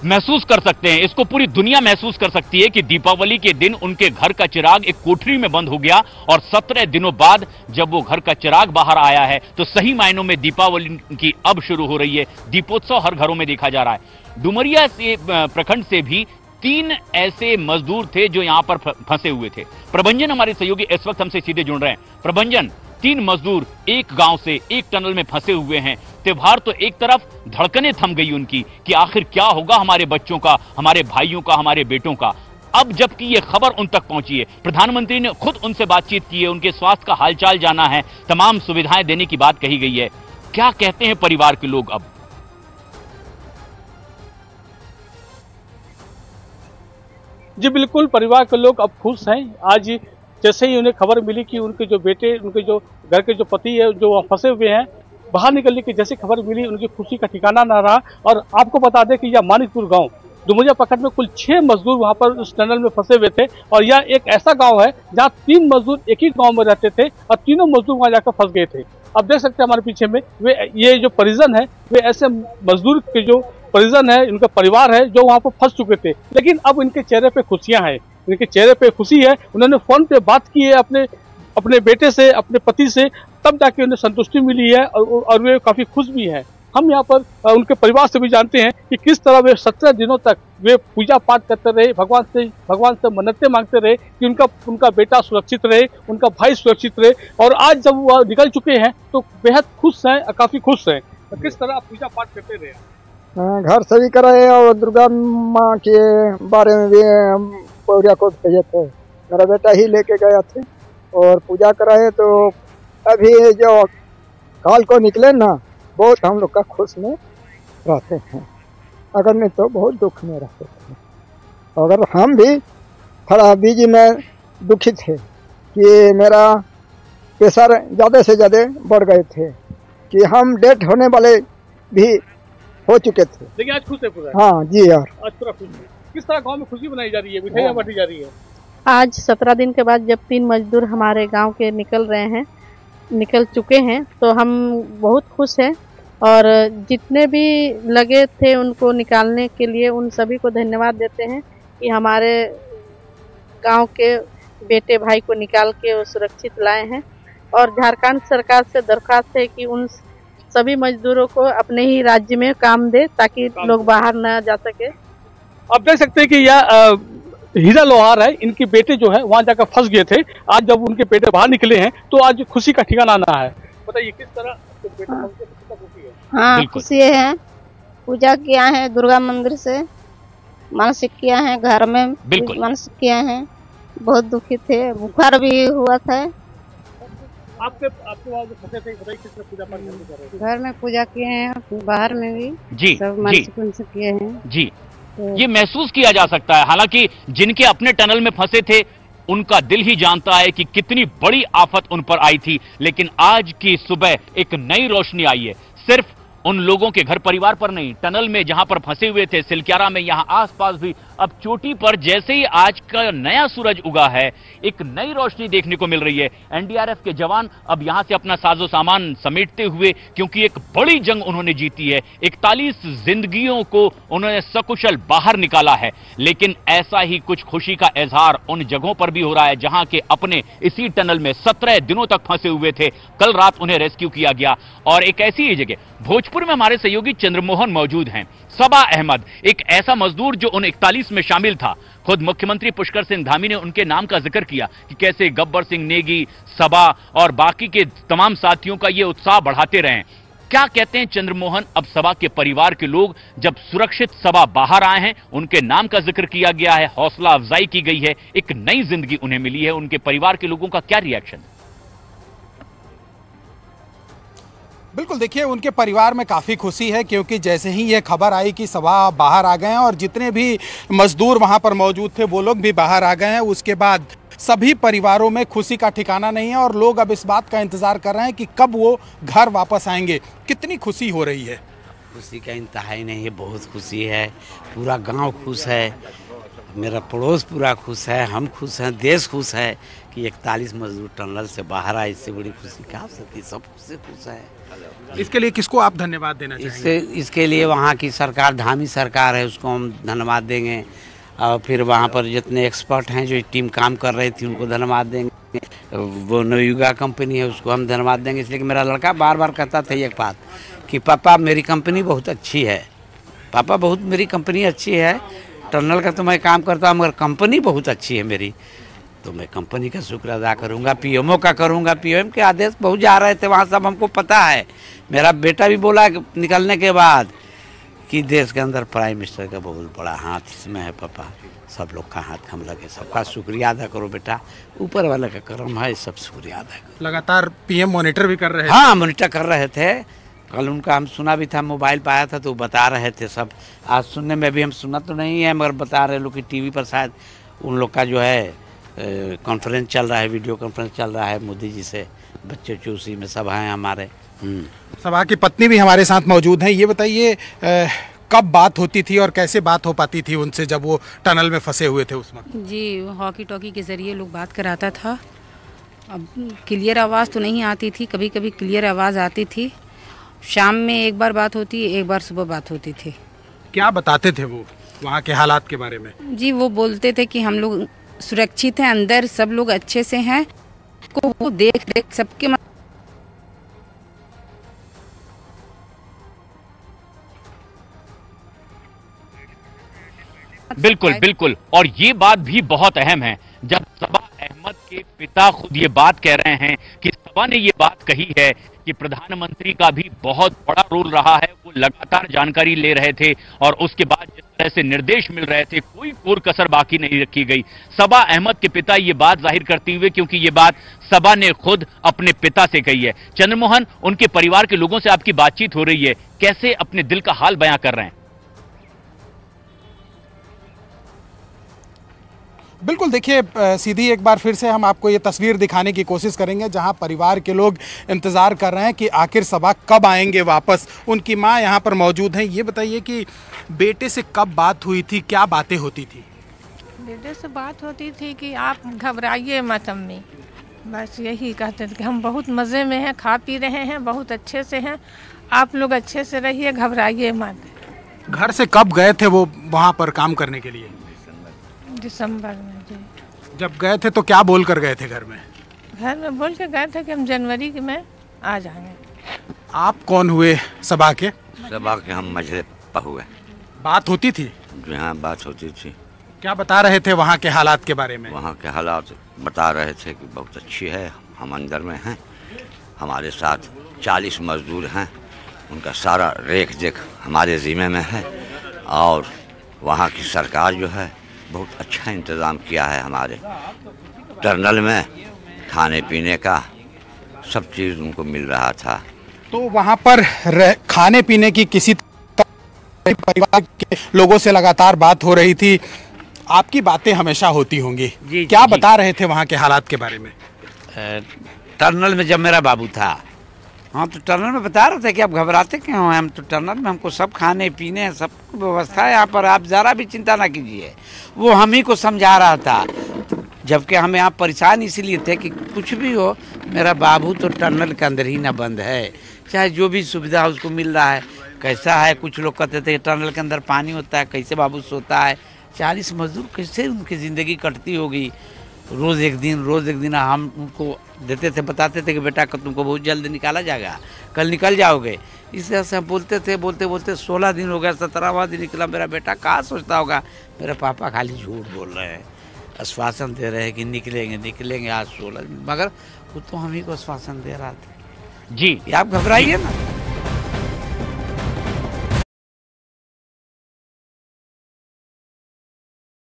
महसूस कर सकते हैं, इसको पूरी दुनिया महसूस कर सकती है कि दीपावली के दिन उनके घर का चिराग एक कोठरी में बंद हो गया और 17 दिनों बाद जब वो घर का चिराग बाहर आया है तो सही मायनों में दीपावली की अब शुरू हो रही है। दीपोत्सव हर घरों में देखा जा रहा है। डुमरिया से प्रखंड से भी 3 ऐसे मजदूर थे जो यहां पर फंसे हुए थे। प्रभंजन हमारे सहयोगी इस वक्त हमसे सीधे जुड़ रहे हैं। प्रभंजन, 3 मजदूर एक गांव से एक टनल में फंसे हुए हैं। त्योहार तो एक तरफ, धड़कनें थम गई उनकी कि आखिर क्या होगा हमारे बच्चों का, हमारे भाइयों का, हमारे बेटों का। अब जबकि ये खबर उन तक पहुंची है, प्रधानमंत्री ने खुद उनसे बातचीत की है, उनके स्वास्थ्य का हालचाल जाना है, तमाम सुविधाएं देने की बात कही गई है। क्या कहते हैं परिवार के लोग अब? जी बिल्कुल, परिवार के लोग अब खुश हैं। आज जैसे ही उन्हें खबर मिली कि उनके जो बेटे, उनके जो घर के जो पति है जो वहाँ फंसे हुए हैं, बाहर निकलने की जैसी खबर मिली उनकी खुशी का ठिकाना ना रहा। और आपको बता दें कि यह मानिकपुर गांव डुमरिया प्रखंड में कुल 6 मजदूर वहां पर उस टनल में फंसे हुए थे। और यह एक ऐसा गांव है जहां 3 मजदूर एक ही गांव में रहते थे और तीनों मजदूर वहां जाकर फंस गए थे। अब देख सकते हैं हमारे पीछे में ये जो परिजन है, वे ऐसे मजदूर के जो परिजन है, इनका परिवार है जो वहां पर फंस चुके थे, लेकिन अब इनके चेहरे पे खुशियां हैं, इनके चेहरे पे खुशी है। उन्होंने फोन पे बात की है अपने बेटे से, अपने पति से, तब जाके उन्हें संतुष्टि मिली है और वे काफी खुश भी हैं। हम यहाँ पर उनके परिवार से भी जानते हैं कि किस तरह वे 17 दिनों तक वे पूजा पाठ करते रहे, भगवान से मन्नतें मांगते रहे कि उनका बेटा सुरक्षित रहे, उनका भाई सुरक्षित रहे। और आज जब वह निकल चुके हैं तो बेहद खुश हैं, काफी खुश हैं। तो किस तरह पूजा पाठ करते रहे? घर से भी कराए और दुर्गा माँ के बारे में भी हम पौरिया को भेजे थे। मेरा बेटा ही लेके गया थे और पूजा कराए। तो अभी जो काल को निकले ना, बहुत हम लोग का खुश में रहते हैं, अगर नहीं तो बहुत दुख में रहते थे। अगर हम भी थोड़ा बीजी में दुखी थे कि मेरा प्रेशर ज़्यादा से ज़्यादा बढ़ गए थे कि हम डेथ होने वाले भी हो चुके थे। लेकिन आज खुश है पूरा? हाँ जी यार, आज पूरा खुश है। किस तरह गांव में खुशी मनाई जा रही है, मिठाइयाँ बांटी जा रही है? आज 17 दिन के बाद जब 3 मजदूर हमारे गांव के निकल चुके हैं तो हम बहुत खुश हैं। और जितने भी लगे थे उनको निकालने के लिए, उन सभी को धन्यवाद देते हैं कि हमारे गांव के बेटे भाई को निकाल के वो सुरक्षित लाए हैं। और झारखंड सरकार से दरख्वास्त है कि उन सभी मजदूरों को अपने ही राज्य में काम दे ताकि लोग बाहर न जा सके। आप देख सकते हैं कि यह हीरा लोहार है, इनके बेटे जो है वहां जाकर फंस गए थे। आज जब उनके बेटे बाहर निकले हैं तो आज खुशी का ठिकाना ना है। बताइए किस तरह बेटे खुशी है? हाँ, खुशी है। पूजा किया है दुर्गा मंदिर से, मानसिक किया है, घर में मानसिक किया है। बहुत दुखी थे, बुखार भी हुआ था। आपके वहाँ जो फंसे थे, बताइए किस तरह पूजा पाठ कर रहे थे? घर में पूजा किए हैं, बाहर में भी जी सब मानसिक किए हैं जी। ये महसूस किया जा सकता है, हालांकि जिनके अपने टनल में फंसे थे उनका दिल ही जानता है कि कितनी बड़ी आफत उन पर आई थी। लेकिन आज की सुबह एक नई रोशनी आई है, सिर्फ उन लोगों के घर परिवार पर नहीं, टनल में जहां पर फंसे हुए थे, सिलक्यारा में, यहां आसपास भी। अब चोटी पर जैसे ही आज का नया सूरज उगा है, एक नई रोशनी देखने को मिल रही है। एनडीआरएफ के जवान अब यहां से अपना साजो सामान समेटते हुए, क्योंकि एक बड़ी जंग उन्होंने जीती है, 41 जिंदगियों को उन्होंने सकुशल बाहर निकाला है। लेकिन ऐसा ही कुछ खुशी का इजहार उन जगहों पर भी हो रहा है जहां के अपने इसी टनल में 17 दिनों तक फंसे हुए थे। कल रात उन्हें रेस्क्यू किया गया। और एक ऐसी ही जगह भोजपुर में हमारे सहयोगी चंद्रमोहन मौजूद हैं। सबा अहमद एक ऐसा मजदूर जो उन 41 में शामिल था। खुद मुख्यमंत्री पुष्कर सिंह धामी ने उनके नाम का जिक्र किया कि कैसे गब्बर सिंह नेगी, सबा और बाकी के तमाम साथियों का ये उत्साह बढ़ाते रहे। क्या कहते हैं चंद्रमोहन? अब सबा के परिवार के लोग जब सुरक्षित सबा बाहर आए हैं, उनके नाम का जिक्र किया गया है, हौसला अफजाई की गई है, एक नई जिंदगी उन्हें मिली है, उनके परिवार के लोगों का क्या रिएक्शन? बिल्कुल, देखिए उनके परिवार में काफ़ी खुशी है क्योंकि जैसे ही ये खबर आई कि सबा बाहर आ गए हैं और जितने भी मजदूर वहां पर मौजूद थे वो लोग भी बाहर आ गए हैं, उसके बाद सभी परिवारों में खुशी का ठिकाना नहीं है और लोग अब इस बात का इंतज़ार कर रहे हैं कि कब वो घर वापस आएंगे। कितनी खुशी हो रही है? खुशी का इंतहा ही नहीं है, बहुत खुशी है, पूरा गांव खुश है। मेरा पड़ोस पूरा खुश है, हम खुश हैं, देश खुश है कि 41 मजदूर टनल से बाहर आए। इससे बड़ी खुशी क्या हो सकती है, सब खुश से खुश है। इसके लिए किसको आप धन्यवाद देना चाहेंगे? इसके लिए वहाँ की सरकार, धामी सरकार है, उसको हम धन्यवाद देंगे। और फिर वहाँ पर जितने एक्सपर्ट हैं जो टीम काम कर रही थी उनको धन्यवाद देंगे। वो नवयुगा कंपनी है उसको हम धन्यवाद देंगे, इसलिए कि मेरा लड़का बार बार कहता था एक बात कि पापा मेरी कंपनी बहुत अच्छी है, पापा बहुत मेरी कंपनी अच्छी है, टनल का तो मैं काम करता हूँ मगर कंपनी बहुत अच्छी है मेरी, तो मैं कंपनी का शुक्र अदा करूँगा, पीएमओ का करूँगा। पीएम के आदेश बहुत जा रहे थे वहाँ, सब हमको पता है। मेरा बेटा भी बोला निकलने के बाद कि देश के अंदर प्राइम मिनिस्टर का बहुत बड़ा हाथ इसमें है पापा, सब लोग का हाथ हम लगे, सबका शुक्रिया अदा करो बेटा, ऊपर वाले का करम है, सब शुक्रिया अदा करो। लगातार पीएम मॉनिटर भी कर रहे थे? हाँ, मॉनिटर कर रहे थे। कल उनका हम सुना भी था, मोबाइल पर आया था तो बता रहे थे सब। आज सुनने में भी हम सुना तो नहीं है मगर बता रहे लोग कि टीवी पर शायद उन लोग का जो है कॉन्फ्रेंस चल रहा है, वीडियो कॉन्फ्रेंस चल रहा है मोदी जी से, बच्चे उसी में सब हैं हमारे। सभा की पत्नी भी हमारे साथ मौजूद हैं। ये बताइए कब बात होती थी और कैसे बात हो पाती थी उनसे जब वो टनल में फंसे हुए थे उस वक्त? जी, हॉकी टॉकी के ज़रिए लोग बात कराता था। अब क्लियर आवाज़ तो नहीं आती थी, कभी कभी क्लियर आवाज़ आती थी। शाम में एक बार बात होती, एक बार सुबह बात होती थी। क्या बताते थे वो वहाँ के हालात के बारे में? जी, वो बोलते थे कि हम लोग सुरक्षित हैं, अंदर सब लोग अच्छे से हैं, को वो देख रेख सबके बिल्कुल बिल्कुल। और ये बात भी बहुत अहम है, जब सबा अहमद के पिता खुद ये बात कह रहे हैं कि सबा ने ये बात कही है कि प्रधानमंत्री का भी बहुत बड़ा रोल रहा है, वो लगातार जानकारी ले रहे थे और उसके बाद जिस तरह से निर्देश मिल रहे थे कोई कोर कसर बाकी नहीं रखी गई। सबा अहमद के पिता ये बात जाहिर करते हुए, क्योंकि ये बात सबा ने खुद अपने पिता से कही है। चंद्रमोहन, उनके परिवार के लोगों से आपकी बातचीत हो रही है, कैसे अपने दिल का हाल बयां कर रहे हैं? बिल्कुल, देखिए सीधी एक बार फिर से हम आपको ये तस्वीर दिखाने की कोशिश करेंगे जहां परिवार के लोग इंतज़ार कर रहे हैं कि आखिर सबा कब आएंगे वापस। उनकी मां यहां पर मौजूद हैं। ये बताइए कि बेटे से कब बात हुई थी, क्या बातें होती थी? बेटे से बात होती थी कि आप घबराइए मत अम्मी, बस यही कहते थे कि हम बहुत मज़े में हैं, खा पी रहे हैं, बहुत अच्छे से हैं, आप लोग अच्छे से रहिए, घबराइए मत। घर से कब गए थे वो वहाँ पर काम करने के लिए? दिसंबर में। जी, जब गए थे तो क्या बोल कर गए थे घर में? घर में बोल के गए थे कि हम जनवरी में आ जाएंगे। आप कौन हुए सभा के? सभा के हम मझले हुए। बात होती थी? जी हाँ, बात होती थी। क्या बता रहे थे वहाँ के हालात के बारे में? वहाँ के हालात बता रहे थे कि बहुत अच्छी है, हम अंदर में हैं, हमारे साथ 40 मजदूर हैं, उनका सारा रेख देख हमारे ज़िम्मे में है और वहाँ की सरकार जो है बहुत अच्छा इंतज़ाम किया है हमारे टनल में, खाने पीने का सब चीज़ उनको मिल रहा था। तो वहाँ पर खाने पीने की किसी परिवार के लोगों से लगातार बात हो रही थी, आपकी बातें हमेशा होती होंगी, क्या बता रहे थे वहाँ के हालात के बारे में? टनल में जब मेरा बाबू था, हाँ, तो टनल में बता रहे थे कि आप घबराते क्यों हैं, हम तो टनल में हमको सब खाने पीने सब व्यवस्था है यहाँ पर, आप ज़रा भी चिंता ना कीजिए। वो हम ही को समझा रहा था, जबकि हम यहाँ परेशान इसलिए थे कि कुछ भी हो मेरा बाबू तो टनल के अंदर ही ना बंद है, चाहे जो भी सुविधा उसको मिल रहा है। कैसा है, कुछ लोग कहते थे टनल के अंदर पानी होता है, कैसे बाबू सोता है, 40 मजदूर कैसे उनकी ज़िंदगी कटती होगी, रोज़ एक दिन हम उनको देते थे, बताते थे कि बेटा तुमको बहुत जल्द निकाला जाएगा, कल निकल जाओगे। इस तरह से हम बोलते थे, बोलते 16 दिन हो गया, 17वां दिन निकला। मेरा बेटा कहाँ सोचता होगा मेरे पापा खाली झूठ बोल रहे हैं, आश्वासन दे रहे हैं कि निकलेंगे आज 16 दिन, मगर वो तो हम ही को आश्वासन दे रहा था। जी, आप घबराइए ना।